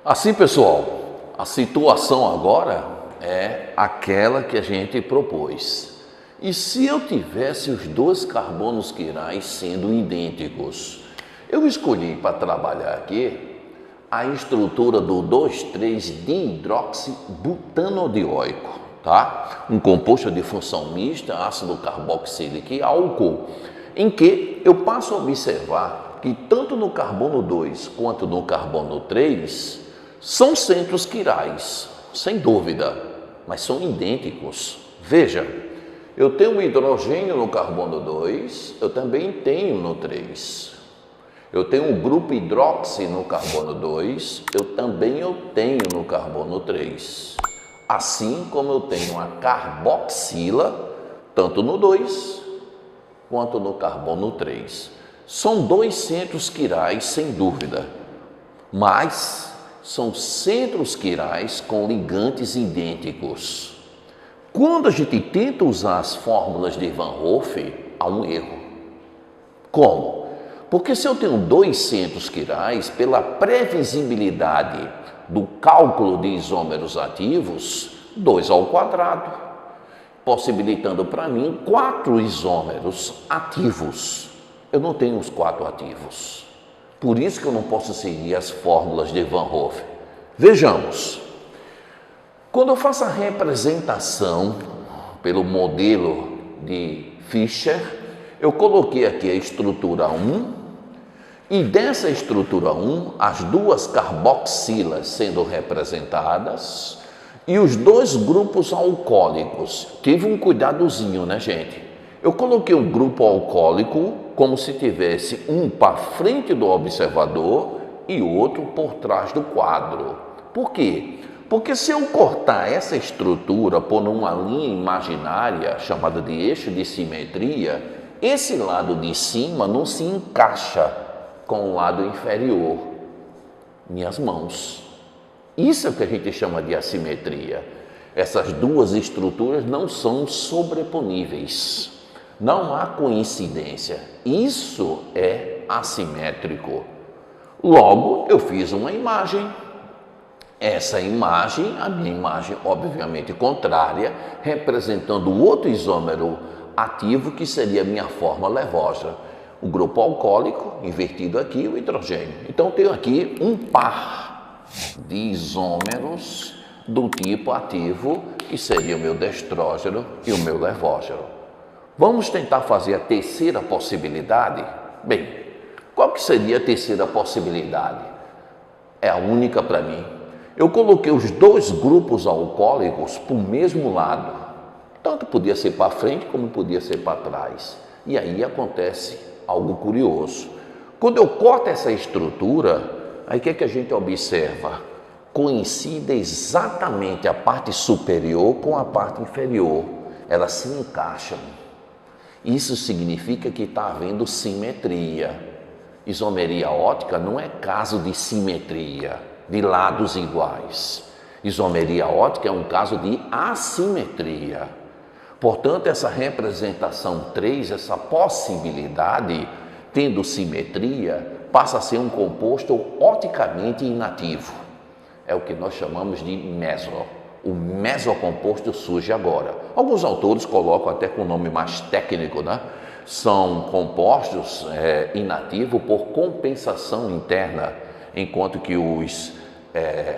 Assim, pessoal, a situação agora é aquela que a gente propôs. E se eu tivesse os dois carbonos quirais sendo idênticos? Eu escolhi para trabalhar aqui a estrutura do 2,3-dihidroxibutanodioico, tá? Um composto de função mista, ácido carboxílico e álcool, em que eu passo a observar que tanto no carbono 2 quanto no carbono 3 são centros quirais, sem dúvida, mas são idênticos. Veja, eu tenho hidrogênio no carbono 2, eu também tenho no 3. Eu tenho um grupo hidroxi no carbono 2, eu também tenho no carbono 3. Assim como eu tenho a carboxila, tanto no 2 quanto no carbono 3. São dois centros quirais, sem dúvida, mas são centros quirais com ligantes idênticos. Quando a gente tenta usar as fórmulas de Van Hoff, há um erro. Como? Porque se eu tenho dois centros quirais, pela previsibilidade do cálculo de isômeros ativos, 2 ao quadrado, possibilitando para mim 4 isômeros ativos. Eu não tenho os 4 ativos. Por isso que eu não posso seguir as fórmulas de Van Hoff. Vejamos. Quando eu faço a representação pelo modelo de Fischer, eu coloquei aqui a estrutura 1 e dessa estrutura 1, as duas carboxilas sendo representadas e os dois grupos alcoólicos. Tive um cuidadozinho, né, gente? Eu coloquei um grupo alcoólico como se tivesse um para frente do observador e outro por trás do quadro. Por quê? Porque se eu cortar essa estrutura por uma linha imaginária chamada de eixo de simetria, esse lado de cima não se encaixa com o lado inferior, minhas mãos. Isso é o que a gente chama de assimetria. Essas duas estruturas não são sobreponíveis. Não há coincidência. Isso é assimétrico. Logo, eu fiz uma imagem. Essa imagem, a minha imagem obviamente contrária, representando o outro isômero ativo, que seria a minha forma Lavoisier. O grupo alcoólico, invertido aqui, o hidrogênio. Então, eu tenho aqui um par de isômeros do tipo ativo, que seria o meu destrógeno e o meu Lavoisier. Vamos tentar fazer a terceira possibilidade? Bem, qual que seria a terceira possibilidade? É a única para mim. Eu coloquei os dois grupos alcoólicos para o mesmo lado. Tanto podia ser para frente como podia ser para trás. E aí acontece algo curioso. Quando eu corto essa estrutura, aí o que é que a gente observa? Coincide exatamente a parte superior com a parte inferior. Elas se encaixam. Isso significa que está havendo simetria. Isomeria ótica não é caso de simetria, de lados iguais. Isomeria ótica é um caso de assimetria. Portanto, essa representação 3, essa possibilidade, tendo simetria, passa a ser um composto oticamente inativo. É o que nós chamamos de meso. O mesocomposto surge agora. Alguns autores colocam até com o nome mais técnico, né? São compostos inativos por compensação interna, enquanto que os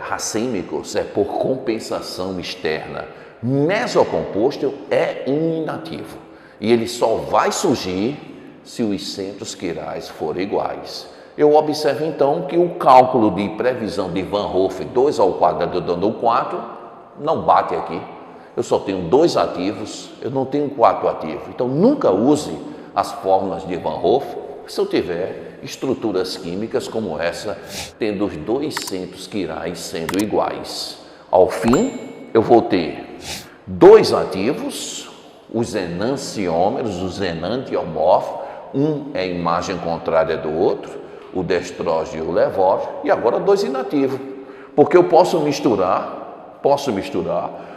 racêmicos é por compensação externa. Mesocomposto é inativo e ele só vai surgir se os centros quirais forem iguais. Eu observo então que o cálculo de previsão de Van Hoff, 2 ao quadrado dando 4, não bate aqui. Eu só tenho 2 ativos, eu não tenho 4 ativos. Então nunca use as fórmulas de Van Hoff se eu tiver estruturas químicas como essa, tendo os dois centros quirais sendo iguais. Ao fim, eu vou ter 2 ativos, os enantiômeros, os enantiomorfos, um é a imagem contrária do outro, o destrógeno e o Lavoisier, e agora 2 inativos, porque eu posso misturar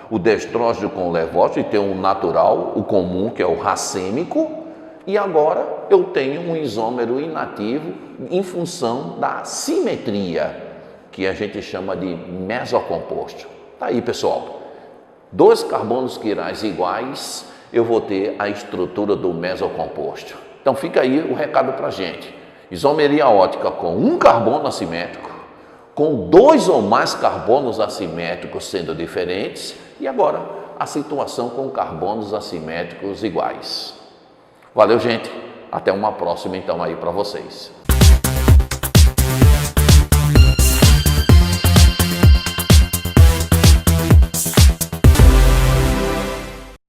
o destrógeno com o Lavoisier e ter um natural, o comum, que é o racêmico, e agora eu tenho um isômero inativo em função da simetria. que a gente chama de mesocomposto. Tá aí, pessoal. Dois carbonos quirais iguais, eu vou ter a estrutura do mesocomposto. Então fica aí o recado para a gente. Isomeria ótica com um carbono assimétrico, com dois ou mais carbonos assimétricos sendo diferentes, e agora a situação com carbonos assimétricos iguais. Valeu, gente. Até uma próxima então aí para vocês.